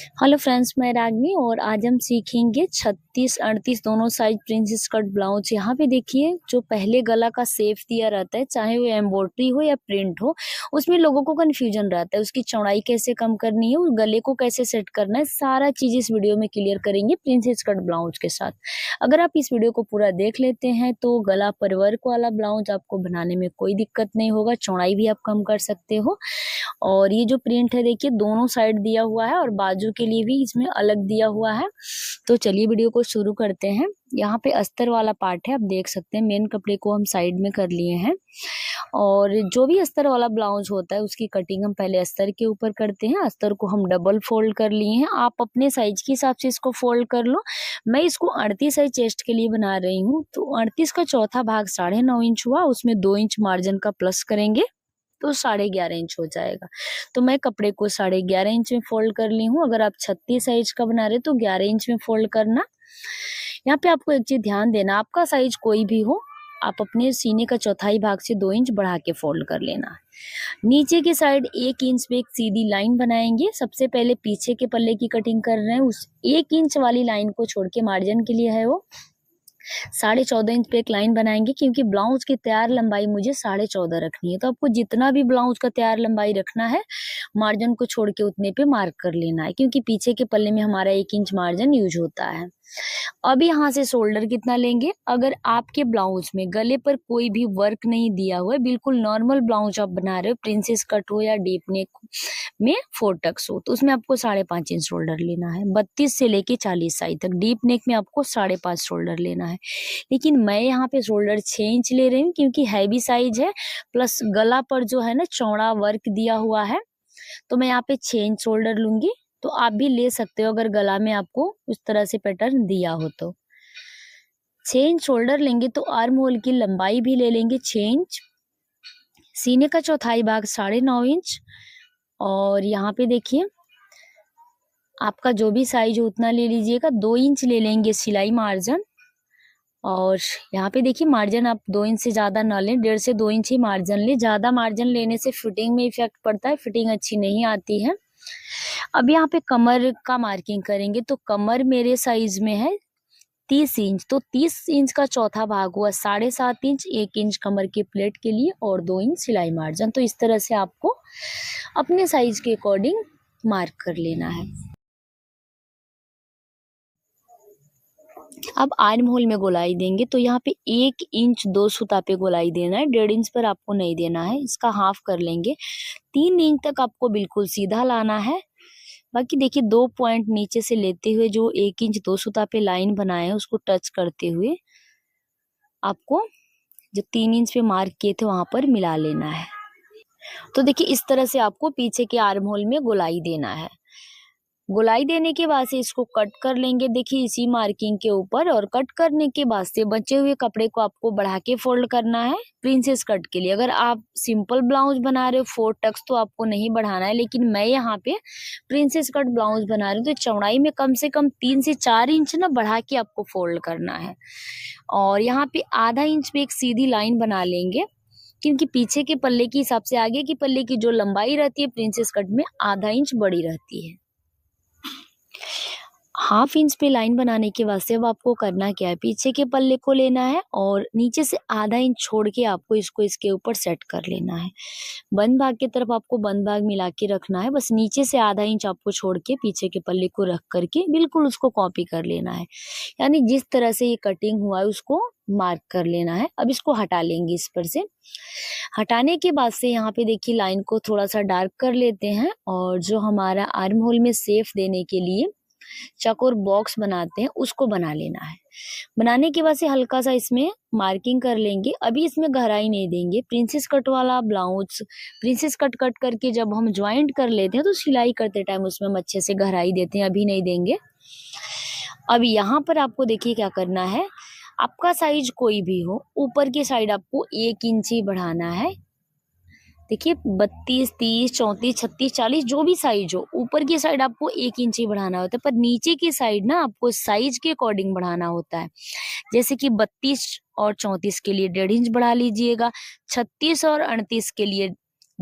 Hello friends, मैं रागनी और आज हम सीखेंगे 36 38 दोनों साइज प्रिंसेस कट ब्लाउज। यहाँ पे देखिए जो पहले गला का शेप दिया रहता है, चाहे वो एम्ब्रॉयडरी हो या प्रिंट हो, उसमें लोगों को कंफ्यूजन रहता है। उसकी चौड़ाई कैसे कम करनी है, उस गले को कैसे सेट करना है, सारा चीज इस वीडियो में क्लियर करेंगे प्रिंसेस कट ब्लाउज के साथ। अगर आप इस वीडियो को पूरा देख लेते हैं तो गला पर वर्क वाला ब्लाउज आपको बनाने में कोई दिक्कत नहीं होगा, चौड़ाई भी आप कम कर सकते हो। और ये जो प्रिंट है देखिए दोनों साइड दिया हुआ है और बाजू के लिए भी इसमें अलग दिया हुआ है। तो चलिए वीडियो को शुरू करते हैं। यहाँ पे अस्तर वाला पार्ट है, आप देख सकते हैं मेन कपड़े को हम साइड में कर लिए हैं। और जो भी अस्तर वाला ब्लाउज होता है उसकी कटिंग हम पहले अस्तर के ऊपर करते हैं। अस्तर को हम डबल फोल्ड कर लिए हैं, आप अपने साइज के हिसाब से इसको फोल्ड कर लो। मैं इसको 38 साइज चेस्ट के लिए बना रही हूँ, तो 38 का चौथा भाग 9.5 इंच हुआ, उसमें 2 इंच मार्जिन का प्लस करेंगे तो 11.5 इंच हो जाएगा। तो मैं कपड़े को 11.5 इंच में फोल्ड कर ली हूँ। अगर आप 36 साइज का बना रहे तो 11 इंच में फोल्ड करना। यहाँ पे आपको एक चीज ध्यान देना, आपका साइज कोई भी हो, आप अपने सीने का चौथाई भाग से 2 इंच बढ़ा के फोल्ड कर लेना। नीचे के साइड 1 इंच पे एक सीधी लाइन बनाएंगे। सबसे पहले पीछे के पल्ले की कटिंग कर रहे हैं, उस 1 इंच वाली लाइन को छोड़ के मार्जिन के लिए है वो 14.5 इंच पे एक लाइन बनाएंगे, क्योंकि ब्लाउज की तैयार लंबाई मुझे 14.5 रखनी है। तो आपको जितना भी ब्लाउज का तैयार लंबाई रखना है मार्जिन को छोड़ के उतने पे मार्क कर लेना है, क्योंकि पीछे के पल्ले में हमारा 1 इंच मार्जिन यूज होता है। अब यहाँ से शोल्डर कितना लेंगे, अगर आपके ब्लाउज में गले पर कोई भी वर्क नहीं दिया हुआ है, बिल्कुल नॉर्मल ब्लाउज आप बना रहे हो, प्रिंसेस कट हो या डीप नेक में 4 टक्स हो, तो उसमें आपको 5.5 इंच शोल्डर लेना है। 32 से लेके 40 साइज तक डीप नेक में आपको 5.5 शोल्डर लेना है। लेकिन मैं यहाँ पे शोल्डर 6 इंच ले रही हूँ, क्योंकि हैवी साइज है, प्लस गला पर जो है ना चौड़ा वर्क दिया हुआ है, तो मैं यहाँ पे 6 इंच शोल्डर लूंगी। तो आप भी ले सकते हो अगर गला में आपको उस तरह से पैटर्न दिया हो तो। 6 इंच शोल्डर लेंगे तो आर्म होल की लंबाई भी ले लेंगे 6 इंच, सीने का चौथाई भाग 9.5 इंच। और यहाँ पे देखिए आपका जो भी साइज हो उतना ले लीजिएगा। 2 इंच ले लेंगे सिलाई मार्जिन। और यहाँ पे देखिए मार्जिन आप 2 इंच से ज्यादा ना लें, 1.5 से 2 इंच ही मार्जिन लें। ज्यादा मार्जिन लेने से फिटिंग में इफेक्ट पड़ता है, फिटिंग अच्छी नहीं आती है। अब यहाँ पे कमर का मार्किंग करेंगे, तो कमर मेरे साइज में है 30 इंच, तो 30 इंच का चौथा भाग हुआ 7.5 इंच, 1 इंच कमर की प्लेट के लिए और 2 इंच सिलाई मार्जिन। तो इस तरह से आपको अपने साइज के अकॉर्डिंग मार्क कर लेना है। अब आर्म होल में गोलाई देंगे, तो यहाँ पे 1 इंच 2 सुता पे गोलाई देना है, 1.5 इंच पर आपको नहीं देना है, इसका हाफ कर लेंगे। 3 इंच तक आपको बिल्कुल सीधा लाना है। बाकी देखिए 2 पॉइंट नीचे से लेते हुए जो 1 इंच 2 सुता पे लाइन बनाए हैं उसको टच करते हुए आपको जो 3 इंच पे मार्क किए थे वहां पर मिला लेना है। तो देखिए इस तरह से आपको पीछे के आर्म होल में गोलाई देना है। गोलाई देने के बाद से इसको कट कर लेंगे, देखिए इसी मार्किंग के ऊपर। और कट करने के बाद से बचे हुए कपड़े को आपको बढ़ा के फोल्ड करना है प्रिंसेस कट के लिए। अगर आप सिंपल ब्लाउज बना रहे हो 4 टक्स तो आपको नहीं बढ़ाना है, लेकिन मैं यहाँ पे प्रिंसेस कट ब्लाउज बना रही हूँ, तो चौड़ाई में कम से कम 3 से 4 इंच ना बढ़ा के आपको फोल्ड करना है। और यहाँ पे आधा इंच पे एक सीधी लाइन बना लेंगे, क्योंकि पीछे के पल्ले के हिसाब से आगे के पल्ले की जो लंबाई रहती है प्रिंसेस कट में आधा इंच बड़ी रहती है। हाफ इंच पे लाइन बनाने के वास्ते अब आपको करना क्या है, पीछे के पल्ले को लेना है और नीचे से आधा इंच छोड़ के आपको इसको इसके ऊपर सेट कर लेना है। बंद भाग की तरफ आपको बंद भाग मिला के रखना है, बस नीचे से आधा इंच आपको छोड़ के पीछे के पल्ले को रख करके बिल्कुल उसको कॉपी कर लेना है। यानी जिस तरह से ये कटिंग हुआ है उसको मार्क कर लेना है। अब इसको हटा लेंगे इस पर से। हटाने के बाद से यहाँ पे देखिए लाइन को थोड़ा सा डार्क कर लेते हैं, और जो हमारा आर्म होल में सेफ देने के लिए चौकोर बॉक्स बनाते हैं उसको बना लेना है। बनाने के बाद से हल्का सा इसमें मार्किंग कर लेंगे। अभी इसमें गहराई नहीं देंगे, प्रिंसेस कट वाला ब्लाउज प्रिंसेस कट कट करके जब हम ज्वाइंट कर लेते हैं तो सिलाई करते टाइम उसमें हम अच्छे से गहराई देते हैं, अभी नहीं देंगे। अब यहाँ पर आपको देखिए क्या करना है, आपका साइज कोई भी हो, ऊपर की साइड आपको 1 इंच ही बढ़ाना है। देखिए 32, 30, 34, 36, 40 जो भी साइज हो, ऊपर की साइड आपको 1 इंच ही बढ़ाना होता है, पर नीचे की साइड ना आपको साइज के अकॉर्डिंग बढ़ाना होता है। जैसे कि 32 और 34 के लिए 1.5 इंच बढ़ा लीजिएगा, 36 और 38 के लिए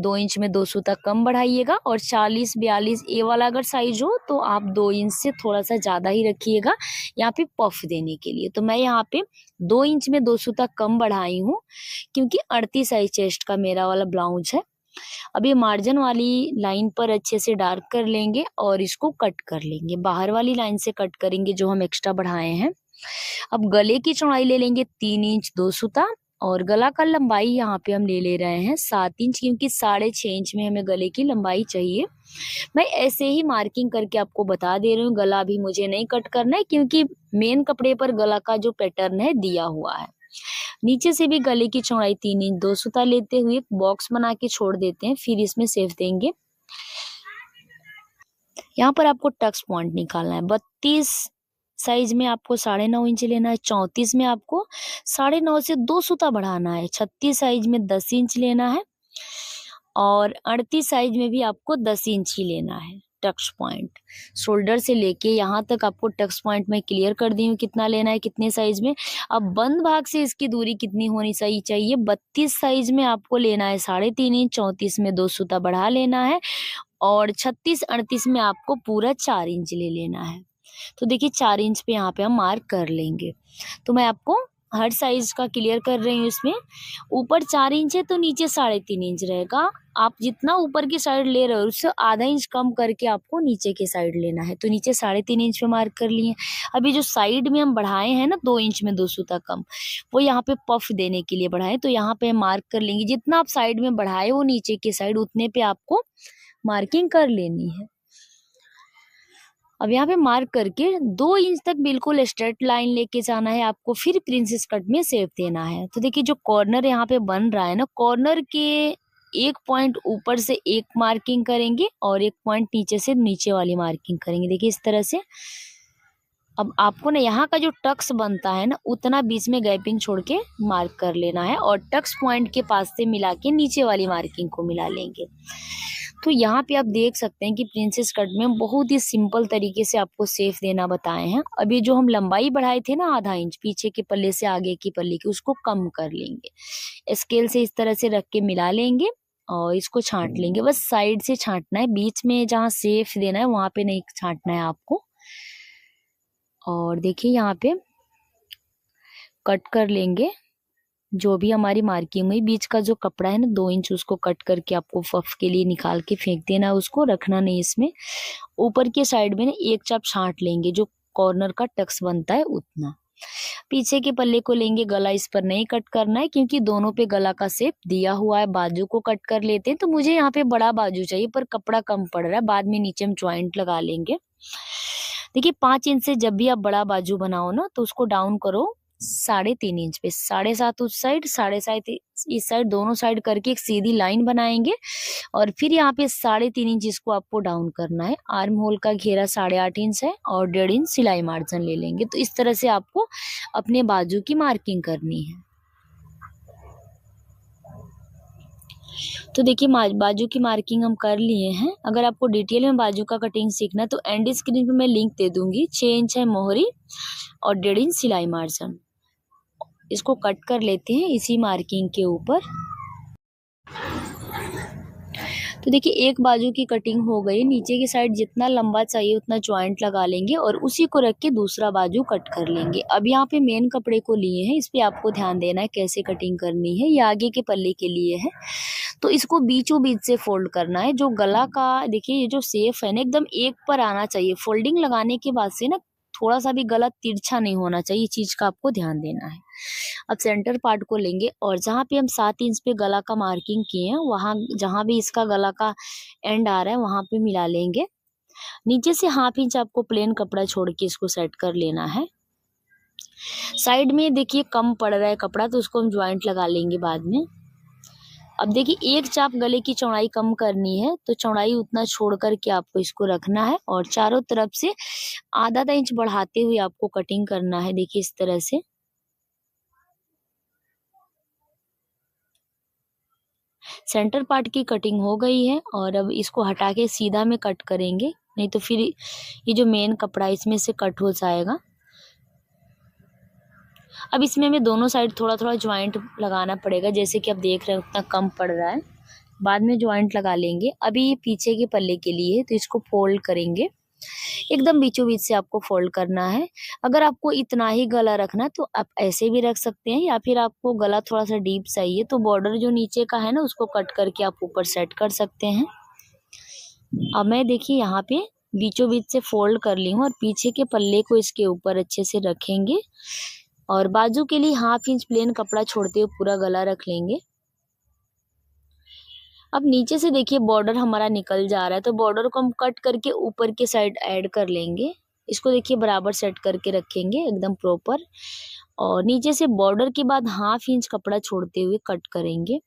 2 इंच में 2 सूता कम बढ़ाइएगा। और 40-42 ए वाला अगर साइज हो तो आप 2 इंच से थोड़ा सा ज़्यादा ही रखिएगा यहाँ पे पफ देने के लिए। तो मैं यहाँ पे 2 इंच में 2 सूता कम बढ़ाई हूँ, क्योंकि 38 साइज चेस्ट का मेरा वाला ब्लाउज है। अब ये मार्जिन वाली लाइन पर अच्छे से डार्क कर लेंगे और इसको कट कर लेंगे। बाहर वाली लाइन से कट करेंगे जो हम एक्स्ट्रा बढ़ाए हैं। अब गले की चौड़ाई ले लेंगे 3 इंच 2 सूता, और गला का लंबाई यहाँ पे हम ले रहे हैं 7 इंच, क्योंकि 6.5 इंच में हमें गले की लंबाई चाहिए। मैं ऐसे ही मार्किंग करके आपको बता दे रही हूँ, गला भी मुझे नहीं कट करना है, क्योंकि मेन कपड़े पर गला का जो पैटर्न है दिया हुआ है। नीचे से भी गले की चौड़ाई 3 इंच 2 सूता लेते हुए बॉक्स बना के छोड़ देते हैं, फिर इसमें सेफ देंगे। यहाँ पर आपको टक्स पॉइंट निकालना है। 32 साइज में आपको 9.5 इंच लेना है। 34 में आपको 9.5 से 2 सूता बढ़ाना है। 36 साइज में 10 इंच लेना है, और 38 साइज में भी आपको 10 इंच ही लेना है। टक्स पॉइंट शोल्डर से लेके यहाँ तक आपको टक्स पॉइंट में क्लियर कर दी हूँ कितना लेना है कितने साइज में। अब बंद भाग से इसकी दूरी कितनी होनी सही चाहिए, 32 साइज में आपको लेना है 3.5 इंच, 34 में 2 सूता बढ़ा लेना है, और 36-38 में आपको पूरा 4 इंच ले लेना है। तो देखिए 4 इंच पे यहाँ पे हम मार्क कर लेंगे। तो मैं आपको हर साइज का क्लियर कर रही हूँ। इसमें ऊपर 4 इंच है तो नीचे 3.5 इंच रहेगा। आप जितना ऊपर की साइड ले रहे हो उससे आधा इंच कम करके आपको नीचे की साइड लेना है। तो नीचे 3.5 इंच पे मार्क कर लिए। अभी जो साइड में हम बढ़ाए हैं ना 2 इंच में 2 सूता कम, वो यहाँ पे पफ देने के लिए बढ़ाए, तो यहाँ पे मार्क कर लेंगे। जितना आप साइड में बढ़ाए हो नीचे की साइड उतने पे आपको मार्किंग कर लेनी है। अब यहाँ पे मार्क करके 2 इंच तक बिल्कुल स्ट्रेट लाइन लेके जाना है आपको, फिर प्रिंसेस कट में सेप देना है। तो देखिए जो कॉर्नर यहाँ पे बन रहा है ना, कॉर्नर के एक पॉइंट ऊपर से एक मार्किंग करेंगे और एक पॉइंट नीचे से नीचे वाली मार्किंग करेंगे। देखिए इस तरह से। अब आपको ना यहाँ का जो टक्स बनता है ना उतना बीच में गैपिंग छोड़ के मार्क कर लेना है, और टक्स पॉइंट के पास से मिला के नीचे वाली मार्किंग को मिला लेंगे। तो यहाँ पे आप देख सकते हैं कि प्रिंसेस कट में बहुत ही सिंपल तरीके से आपको सेफ देना बताए हैं। अभी जो हम लंबाई बढ़ाए थे ना आधा इंच पीछे के पल्ले से आगे की पल्ले की, उसको कम कर लेंगे। स्केल से इस तरह से रख के मिला लेंगे और इसको छांट लेंगे। बस साइड से छांटना है, बीच में जहाँ सेफ देना है वहां पे नहीं छांटना है आपको। और देखिए यहाँ पे कट कर लेंगे जो भी हमारी मार्किंग में बीच का जो कपड़ा है ना 2 इंच, उसको कट करके आपको पफ के लिए निकाल के फेंक देना है, उसको रखना नहीं इसमें। ऊपर के साइड में ना एक चाप छांट लेंगे, जो कॉर्नर का टक्स बनता है उतना। पीछे के पल्ले को लेंगे, गला इस पर नहीं कट करना है क्योंकि दोनों पे गला का शेप दिया हुआ है। बाजू को कट कर लेते हैं। तो मुझे यहाँ पे बड़ा बाजू चाहिए पर कपड़ा कम पड़ रहा है, बाद में नीचे हम ज्वाइंट लगा लेंगे। देखिए 5 इंच से जब भी आप बड़ा बाजू बनाओ ना तो उसको डाउन करो 3.5 इंच पे, 7.5 उस साइड 7.5 इस साइड, दोनों साइड करके एक सीधी लाइन बनाएंगे। और फिर यहाँ पे 3.5 इंच इसको आपको डाउन करना है। आर्म होल का घेरा 8.5 इंच है और 1.5 इंच सिलाई मार्जिन ले लेंगे। तो इस तरह से आपको अपने बाजू की मार्किंग करनी है। तो देखिए बाजू की मार्किंग हम कर लिए हैं। अगर आपको डिटेल में बाजू का कटिंग सीखना है तो एंड स्क्रीन पे मैं लिंक दे दूंगी। 6 इंच है मोहरी और 1.5 इंच सिलाई मार्जिन। इसको कट कर लेते हैं इसी मार्किंग के ऊपर। तो देखिए एक बाजू की कटिंग हो गई। नीचे की साइड जितना लंबा चाहिए उतना ज्वाइंट लगा लेंगे और उसी को रख के दूसरा बाजू कट कर लेंगे। अब यहाँ पे मेन कपड़े को लिए हैं, इस पे आपको ध्यान देना है कैसे कटिंग करनी है। ये आगे के पल्ले के लिए है, तो इसको बीचों बीच से फोल्ड करना है। जो गला का देखिए ये जो शेप है ना एकदम एक पर आना चाहिए। फोल्डिंग लगाने के बाद से ना थोड़ा सा भी गला तिरछा नहीं होना चाहिए, चीज का आपको ध्यान देना है। अब सेंटर पार्ट को लेंगे और जहाँ पे हम 7 इंच पे गला का मार्किंग किए हैं वहां जहाँ भी इसका गला का एंड आ रहा है वहां पे मिला लेंगे। नीचे से 1/2 इंच आपको प्लेन कपड़ा छोड़ के इसको सेट कर लेना है। साइड में देखिए कम पड़ रहा है कपड़ा तो उसको हम ज्वाइंट लगा लेंगे बाद में। अब देखिए एक चाप गले की चौड़ाई कम करनी है तो चौड़ाई उतना छोड़ करके आपको इसको रखना है और चारों तरफ से आधा इंच बढ़ाते हुए आपको कटिंग करना है। देखिए इस तरह से। सेंटर पार्ट की कटिंग हो गई है और अब इसको हटा के सीधा में कट करेंगे, नहीं तो फिर ये जो मेन कपड़ा है इसमें से कट हो जाएगा। अब इसमें हमें दोनों साइड थोड़ा थोड़ा ज्वाइंट लगाना पड़ेगा, जैसे कि आप देख रहे हैं उतना कम पड़ रहा है। बाद में ज्वाइंट लगा लेंगे। अभी ये पीछे के पल्ले के लिए है तो इसको फोल्ड करेंगे, एकदम बीचों बीच से आपको फोल्ड करना है। अगर आपको इतना ही गला रखना है तो आप ऐसे भी रख सकते हैं, या फिर आपको गला थोड़ा सा डीप चाहिए तो बॉर्डर जो नीचे का है ना उसको कट करके आप ऊपर सेट कर सकते हैं। अब मैं देखिए यहाँ पे बीचों बीच से फोल्ड कर ली हूँ और पीछे के पल्ले को इसके ऊपर अच्छे से रखेंगे और बाजू के लिए 1/2 इंच प्लेन कपड़ा छोड़ते हुए पूरा गला रख लेंगे। अब नीचे से देखिए बॉर्डर हमारा निकल जा रहा है तो बॉर्डर को हम कट करके ऊपर के साइड ऐड कर लेंगे। इसको देखिए बराबर सेट करके रखेंगे एकदम प्रॉपर, और नीचे से बॉर्डर के बाद 1/2 इंच कपड़ा छोड़ते हुए कट करेंगे।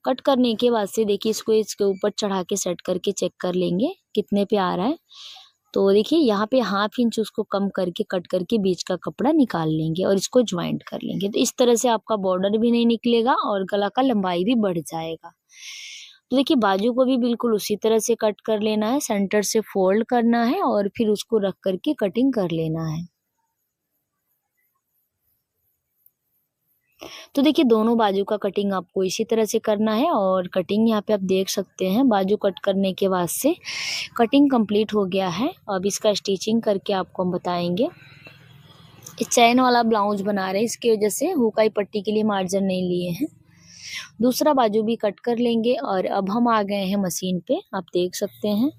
कट करने के बाद से देखिए इसको इसके ऊपर चढ़ा के सेट करके चेक कर लेंगे कितने पे आ रहा है। तो देखिए यहाँ पे 1/2 इंच उसको कम करके कट करके बीच का कपड़ा निकाल लेंगे और इसको ज्वाइंट कर लेंगे। तो इस तरह से आपका बॉर्डर भी नहीं निकलेगा और गला का लंबाई भी बढ़ जाएगा। तो देखिए बाजू को भी बिल्कुल उसी तरह से कट कर लेना है, सेंटर से फोल्ड करना है और फिर उसको रख करके कटिंग कर लेना है। तो देखिए दोनों बाजू का कटिंग आपको इसी तरह से करना है और कटिंग यहाँ पे आप देख सकते हैं। बाजू कट करने के बाद से कटिंग कंप्लीट हो गया है। अब इसका स्टिचिंग करके आपको हम बताएंगे। इस चैन वाला ब्लाउज बना रहे हैं, इसकी वजह से हुकाई पट्टी के लिए मार्जिन नहीं लिए हैं। दूसरा बाजू भी कट कर लेंगे और अब हम आ गए हैं मशीन पे, आप देख सकते हैं।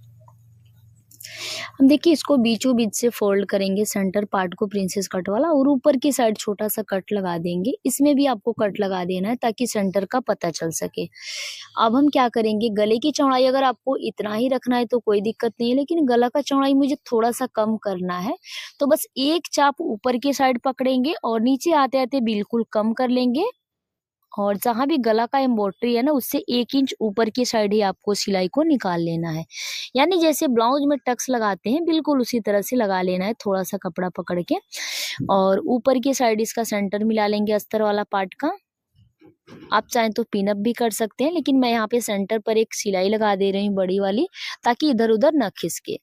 हम देखिए इसको बीचों बीच से फोल्ड करेंगे सेंटर पार्ट को प्रिंसेस कट वाला, और ऊपर की साइड छोटा सा कट लगा देंगे। इसमें भी आपको कट लगा देना है ताकि सेंटर का पता चल सके। अब हम क्या करेंगे, गले की चौड़ाई अगर आपको इतना ही रखना है तो कोई दिक्कत नहीं है, लेकिन गला का चौड़ाई मुझे थोड़ा सा कम करना है तो बस एक चाप ऊपर की साइड पकड़ेंगे और नीचे आते आते बिल्कुल कम कर लेंगे, और जहां भी गला का एम्ब्रॉयडरी है ना उससे 1 इंच ऊपर की साइड ही आपको सिलाई को निकाल लेना है। यानी जैसे ब्लाउज में टक्स लगाते हैं बिल्कुल उसी तरह से लगा लेना है, थोड़ा सा कपड़ा पकड़ के, और ऊपर की साइड इसका सेंटर मिला लेंगे अस्तर वाला पार्ट का। आप चाहें तो पिनअप भी कर सकते हैं, लेकिन मैं यहाँ पे सेंटर पर एक सिलाई लगा दे रही हूँ बड़ी वाली, ताकि इधर उधर न खिसके।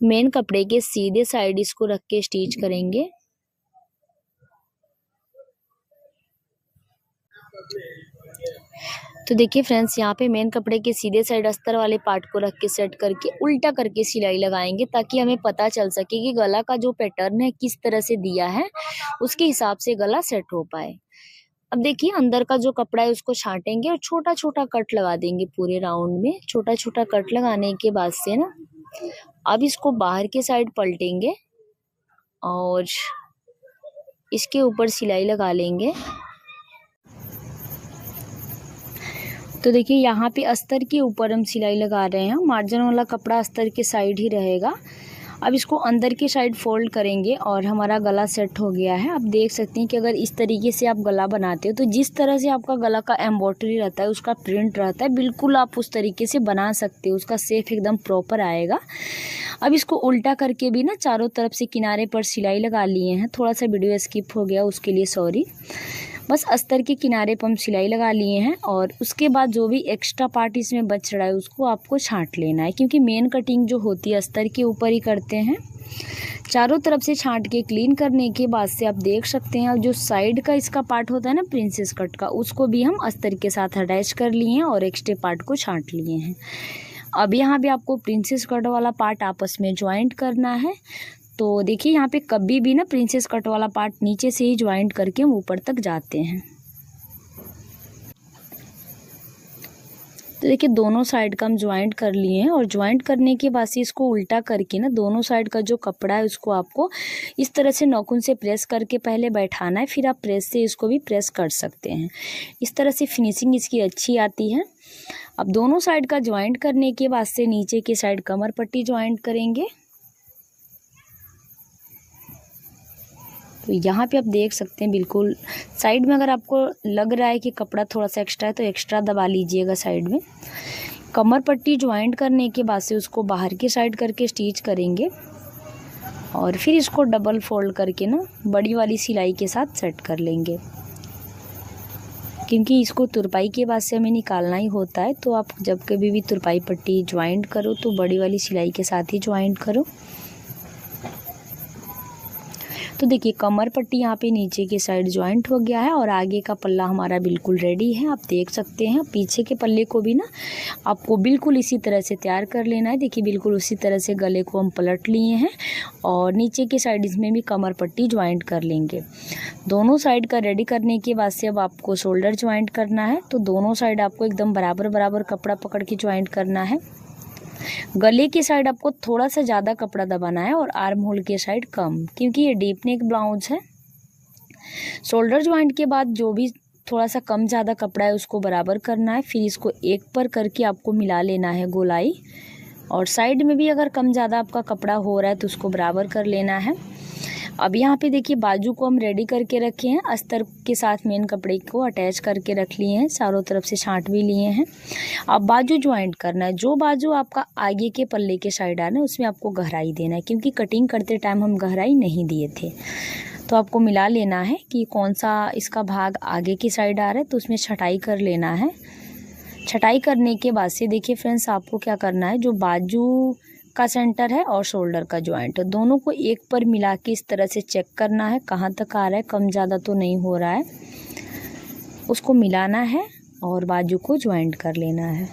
मेन कपड़े के सीधे साइड इसको रख के स्टिच करेंगे। तो देखिए फ्रेंड्स यहाँ पे मेन कपड़े के सीधे साइड अस्तर वाले पार्ट को रख के सेट करके उल्टा करके सिलाई लगाएंगे, ताकि हमें पता चल सके कि गला का जो पैटर्न है किस तरह से दिया है, उसके हिसाब से गला सेट हो पाए। अब देखिए अंदर का जो कपड़ा है उसको छाटेंगे और छोटा छोटा कट लगा देंगे पूरे राउंड में। छोटा छोटा कट लगाने के बाद से ना अब इसको बाहर के साइड पलटेंगे और इसके ऊपर सिलाई लगा लेंगे। तो देखिए यहाँ पे अस्तर के ऊपर हम सिलाई लगा रहे हैं, मार्जिन वाला कपड़ा अस्तर के साइड ही रहेगा। अब इसको अंदर की साइड फोल्ड करेंगे और हमारा गला सेट हो गया है। आप देख सकते हैं कि अगर इस तरीके से आप गला बनाते हो तो जिस तरह से आपका गला का एम्ब्रॉयडरी रहता है, उसका प्रिंट रहता है, बिल्कुल आप उस तरीके से बना सकते हो, उसका शेप एकदम प्रॉपर आएगा। अब इसको उल्टा करके भी ना चारों तरफ से किनारे पर सिलाई लगा लिए हैं। थोड़ा सा वीडियो स्किप हो गया, उसके लिए सॉरी। बस अस्तर के किनारे पर हम सिलाई लगा लिए हैं और उसके बाद जो भी एक्स्ट्रा पार्ट इसमें बच रहा है उसको आपको छांट लेना है, क्योंकि मेन कटिंग जो होती है अस्तर के ऊपर ही करते हैं। चारों तरफ से छांट के क्लीन करने के बाद से आप देख सकते हैं, और जो साइड का इसका पार्ट होता है ना प्रिंसेस कट का, उसको भी हम अस्तर के साथ अटैच कर लिए हैं और एक्स्ट्रा पार्ट को छांट लिए हैं। अब यहाँ पे आपको प्रिंसेस कट वाला पार्ट आपस में ज्वाइंट करना है। तो देखिए यहाँ पे कभी भी ना प्रिंसेस कट वाला पार्ट नीचे से ही ज्वाइंट करके हम ऊपर तक जाते हैं। तो देखिए दोनों साइड का हम ज्वाइंट कर लिए हैं, और ज्वाइंट करने के बाद से इसको उल्टा करके ना दोनों साइड का जो कपड़ा है उसको आपको इस तरह से नाखून से प्रेस करके पहले बैठाना है, फिर आप प्रेस से इसको भी प्रेस कर सकते हैं। इस तरह से फिनिशिंग इसकी अच्छी आती है। अब दोनों साइड का ज्वाइंट करने के बाद से नीचे की साइड कमर पट्टी ज्वाइंट करेंगे। तो यहाँ पे आप देख सकते हैं बिल्कुल साइड में अगर आपको लग रहा है कि कपड़ा थोड़ा सा एक्स्ट्रा है तो एक्स्ट्रा दबा लीजिएगा साइड में। कमर पट्टी ज्वाइंट करने के बाद से उसको बाहर की साइड करके स्टिच करेंगे और फिर इसको डबल फोल्ड करके ना बड़ी वाली सिलाई के साथ सेट कर लेंगे, क्योंकि इसको तुरपाई के बाद से हमें निकालना ही होता है। तो आप जब कभी भी तुरपाई पट्टी ज्वाइंट करो तो बड़ी वाली सिलाई के साथ ही ज्वाइंट करो। तो देखिए कमर पट्टी यहाँ पे नीचे की साइड ज्वाइंट हो गया है और आगे का पल्ला हमारा बिल्कुल रेडी है। आप देख सकते हैं पीछे के पल्ले को भी ना आपको बिल्कुल इसी तरह से तैयार कर लेना है। देखिए बिल्कुल उसी तरह से गले को हम पलट लिए हैं और नीचे की साइड इसमें भी कमर पट्टी ज्वाइंट कर लेंगे। दोनों साइड का रेडी करने के बाद से अब आपको शोल्डर ज्वाइंट करना है। तो दोनों साइड आपको एकदम बराबर बराबर कपड़ा पकड़ के ज्वाइंट करना है। गले की साइड आपको थोड़ा सा ज़्यादा कपड़ा दबाना है और आर्म होल की साइड कम, क्योंकि ये डीप नेक ब्लाउज है। शोल्डर ज्वाइंट के बाद जो भी थोड़ा सा कम ज़्यादा कपड़ा है उसको बराबर करना है। फिर इसको एक पर करके आपको मिला लेना है गोलाई, और साइड में भी अगर कम ज़्यादा आपका कपड़ा हो रहा है तो उसको बराबर कर लेना है। अब यहाँ पे देखिए बाजू को हम रेडी करके रखे हैं, अस्तर के साथ मेन कपड़े को अटैच करके रख लिए हैं, चारों तरफ से छांट भी लिए हैं। अब बाजू ज्वाइंट करना है। जो बाजू आपका आगे के पल्ले के साइड आ रहा है उसमें आपको गहराई देना है, क्योंकि कटिंग करते टाइम हम गहराई नहीं दिए थे। तो आपको मिला लेना है कि कौन सा इसका भाग आगे की साइड आ रहा है, तो उसमें छटाई कर लेना है। छटाई करने के बाद से देखिए फ्रेंड्स आपको क्या करना है, जो बाजू का सेंटर है और शोल्डर का ज्वाइंट दोनों को एक पर मिला के इस तरह से चेक करना है कहाँ तक आ रहा है, कम ज़्यादा तो नहीं हो रहा है, उसको मिलाना है और बाजू को ज्वाइंट कर लेना है।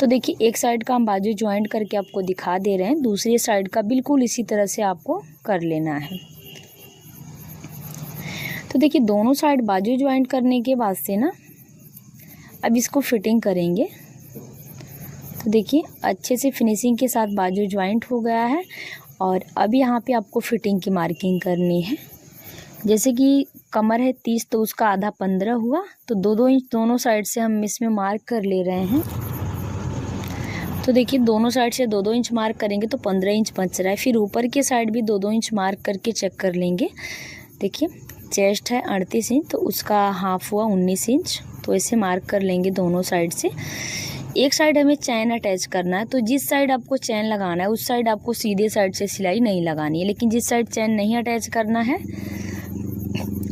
तो देखिए एक साइड का हम बाजू ज्वाइंट करके आपको दिखा दे रहे हैं, दूसरी साइड का बिल्कुल इसी तरह से आपको कर लेना है। तो देखिए दोनों साइड बाजू ज्वाइंट करने के बाद से ना अब इसको फिटिंग करेंगे। तो देखिए अच्छे से फिनिशिंग के साथ बाजू ज्वाइंट हो गया है और अब यहाँ पे आपको फिटिंग की मार्किंग करनी है। जैसे कि कमर है 30 तो उसका आधा 15 हुआ, तो 2-2 इंच दोनों साइड से हम इसमें मार्क कर ले रहे हैं। तो देखिए दोनों साइड से 2-2 इंच मार्क करेंगे तो 15 इंच बच रहा है। फिर ऊपर के साइड भी 2-2 इंच मार्क करके चेक कर लेंगे। देखिए चेस्ट है 38 इंच तो उसका हाफ हुआ 19 इंच, तो ऐसे मार्क कर लेंगे दोनों साइड से। एक साइड हमें चैन अटैच करना है, तो जिस साइड आपको चैन लगाना है उस साइड आपको सीधे साइड से सिलाई नहीं लगानी है, लेकिन जिस साइड चैन नहीं अटैच करना है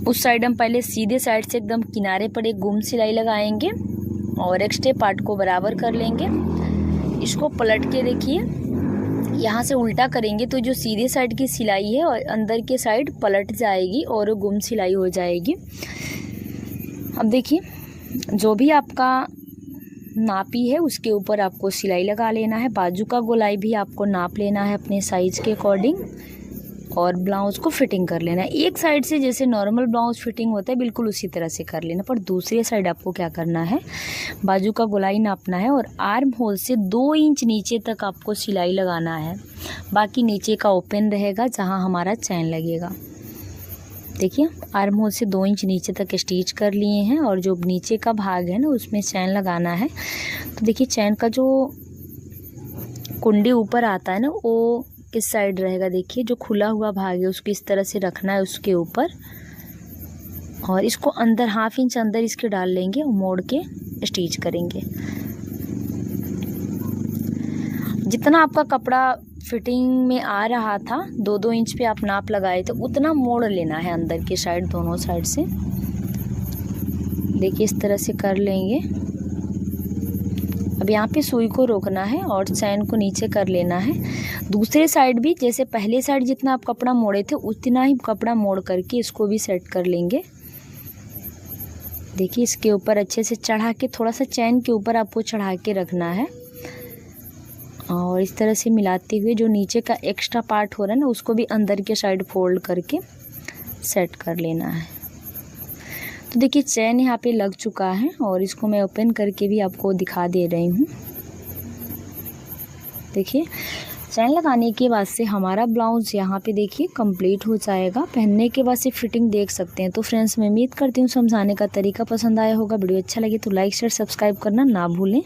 उस साइड हम पहले सीधे साइड से एकदम किनारे पर एक गुम सिलाई लगाएंगे और एक्स्ट्रा पार्ट को बराबर कर लेंगे। इसको पलट के देखिए यहाँ से उल्टा करेंगे तो जो सीधे साइड की सिलाई है और अंदर के साइड पलट जाएगी और गुम सिलाई हो जाएगी। अब देखिए जो भी आपका नापी है उसके ऊपर आपको सिलाई लगा लेना है। बाजू का गोलाई भी आपको नाप लेना है अपने साइज के अकॉर्डिंग और ब्लाउज को फिटिंग कर लेना है। एक साइड से जैसे नॉर्मल ब्लाउज फिटिंग होता है बिल्कुल उसी तरह से कर लेना, पर दूसरी साइड आपको क्या करना है, बाजू का गोलाई नापना है और आर्म होल से 2 इंच नीचे तक आपको सिलाई लगाना है। बाकी नीचे का ओपन रहेगा जहां हमारा चैन लगेगा। देखिए आर्म होल से 2 इंच नीचे तक स्टिच कर लिए हैं और जो नीचे का भाग है ना उसमें चैन लगाना है। तो देखिए चैन का जो कुंडी ऊपर आता है ना वो किस साइड रहेगा, देखिए जो खुला हुआ भाग है उसको इस तरह से रखना है उसके ऊपर, और इसको अंदर 1/2 इंच अंदर इसके डाल लेंगे और मोड़ के स्टिच करेंगे। जितना आपका कपड़ा फिटिंग में आ रहा था 2-2 इंच पे आप नाप लगाए तो उतना मोड़ लेना है अंदर की साइड, दोनों साइड से। देखिए इस तरह से कर लेंगे। अब यहाँ पे सुई को रोकना है और चैन को नीचे कर लेना है। दूसरे साइड भी जैसे पहले साइड जितना आप कपड़ा मोड़े थे उतना ही कपड़ा मोड़ करके इसको भी सेट कर लेंगे। देखिए इसके ऊपर अच्छे से चढ़ा के, थोड़ा सा चैन के ऊपर आपको चढ़ा के रखना है और इस तरह से मिलाते हुए जो नीचे का एक्स्ट्रा पार्ट हो रहा है ना उसको भी अंदर के साइड फोल्ड करके सेट कर लेना है। तो देखिए चैन यहाँ पे लग चुका है और इसको मैं ओपन करके भी आपको दिखा दे रही हूँ। देखिए चैन लगाने के बाद से हमारा ब्लाउज यहाँ पे देखिए कंप्लीट हो जाएगा। पहनने के बाद से फिटिंग देख सकते हैं। तो फ्रेंड्स मैं उम्मीद करती हूँ समझाने का तरीका पसंद आया होगा। वीडियो अच्छा लगे तो लाइक शेयर सब्सक्राइब करना ना भूलें।